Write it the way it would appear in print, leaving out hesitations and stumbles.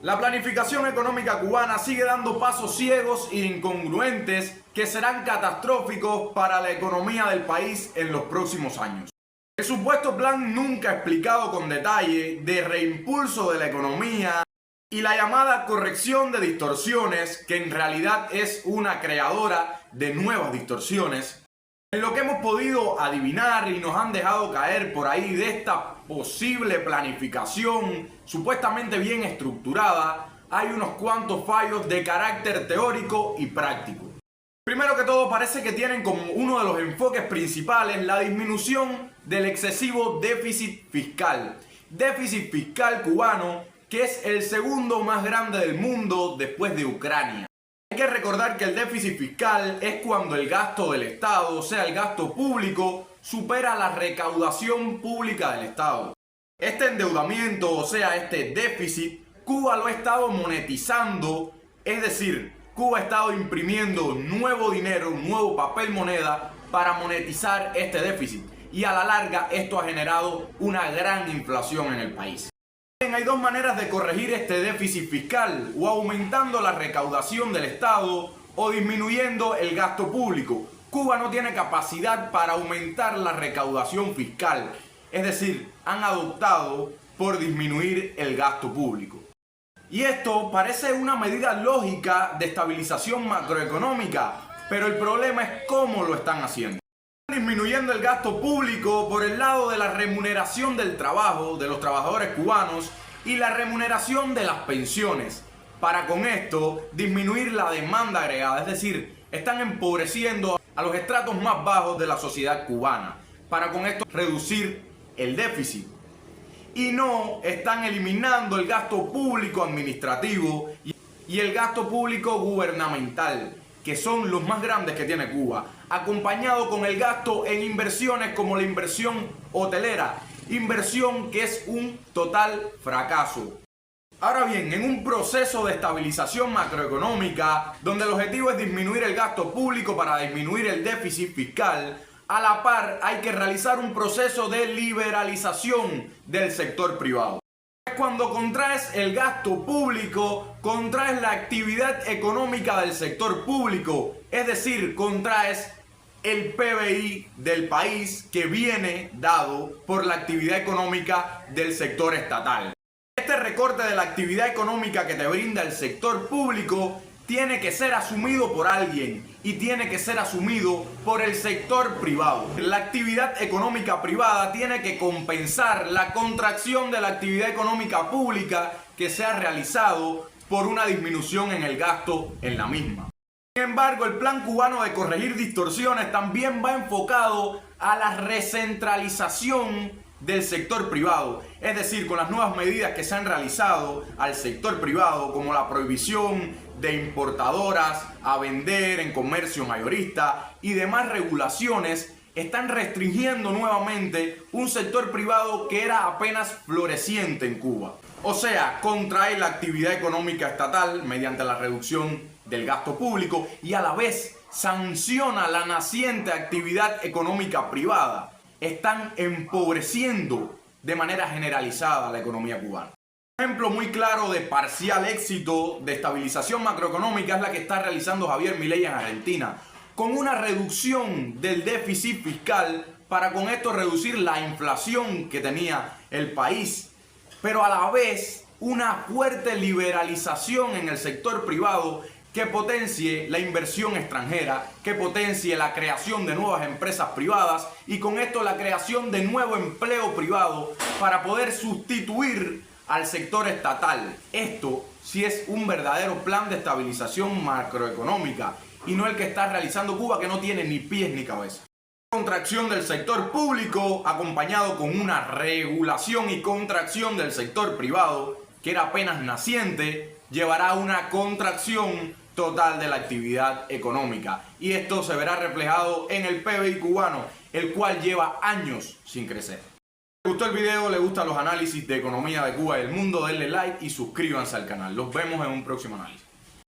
La planificación económica cubana sigue dando pasos ciegos e incongruentes que serán catastróficos para la economía del país en los próximos años. El supuesto plan nunca explicado con detalle de reimpulso de la economía y la llamada corrección de distorsiones, que en realidad es una creadora de nuevas distorsiones, en lo que hemos podido adivinar y nos han dejado caer por ahí de esta posible planificación supuestamente bien estructurada, hay unos cuantos fallos de carácter teórico y práctico. Primero que todo, parece que tienen como uno de los enfoques principales la disminución del excesivo déficit fiscal. Déficit fiscal cubano que es el segundo más grande del mundo después de Ucrania. Hay que recordar que el déficit fiscal es cuando el gasto del Estado, o sea el gasto público, supera la recaudación pública del Estado. Este endeudamiento, o sea este déficit, Cuba lo ha estado monetizando, es decir, Cuba ha estado imprimiendo nuevo dinero, nuevo papel moneda para monetizar este déficit. Y a la larga esto ha generado una gran inflación en el país. Hay dos maneras de corregir este déficit fiscal: o aumentando la recaudación del Estado o disminuyendo el gasto público. Cuba no tiene capacidad para aumentar la recaudación fiscal, es decir, han optado por disminuir el gasto público. Y esto parece una medida lógica de estabilización macroeconómica, pero el problema es cómo lo están haciendo. Disminuyendo el gasto público por el lado de la remuneración del trabajo de los trabajadores cubanos y la remuneración de las pensiones, para con esto disminuir la demanda agregada, es decir, están empobreciendo a los estratos más bajos de la sociedad cubana, para con esto reducir el déficit. Y no están eliminando el gasto público administrativo y el gasto público gubernamental, que son los más grandes que tiene Cuba, acompañado con el gasto en inversiones como la inversión hotelera, inversión que es un total fracaso. Ahora bien, en un proceso de estabilización macroeconómica, donde el objetivo es disminuir el gasto público para disminuir el déficit fiscal, a la par hay que realizar un proceso de liberalización del sector privado. Cuando contraes el gasto público, contraes la actividad económica del sector público, es decir, contraes el PBI del país que viene dado por la actividad económica del sector estatal. Este recorte de la actividad económica que te brinda el sector público tiene que ser asumido por alguien y tiene que ser asumido por el sector privado. La actividad económica privada tiene que compensar la contracción de la actividad económica pública que se ha realizado por una disminución en el gasto en la misma. Sin embargo, el plan cubano de corregir distorsiones también va enfocado a la recentralización del sector privado, es decir, con las nuevas medidas que se han realizado al sector privado, como la prohibición de importadoras a vender en comercio mayorista y demás regulaciones, están restringiendo nuevamente un sector privado que era apenas floreciente en Cuba. O sea, contrae la actividad económica estatal mediante la reducción del gasto público y a la vez sanciona la naciente actividad económica privada. Están empobreciendo de manera generalizada la economía cubana. Un ejemplo muy claro de parcial éxito de estabilización macroeconómica es la que está realizando Javier Milei en Argentina, con una reducción del déficit fiscal para con esto reducir la inflación que tenía el país, pero a la vez una fuerte liberalización en el sector privado que potencie la inversión extranjera, que potencie la creación de nuevas empresas privadas y con esto la creación de nuevo empleo privado para poder sustituir al sector estatal. Esto sí es un verdadero plan de estabilización macroeconómica y no el que está realizando Cuba, que no tiene ni pies ni cabeza. Contracción del sector público acompañado con una regulación y contracción del sector privado que era apenas naciente, llevará a una contracción total de la actividad económica y esto se verá reflejado en el PBI cubano, el cual lleva años sin crecer. Si les gustó el video, les gustan los análisis de economía de Cuba y del mundo, denle like y suscríbanse al canal. Los vemos en un próximo análisis.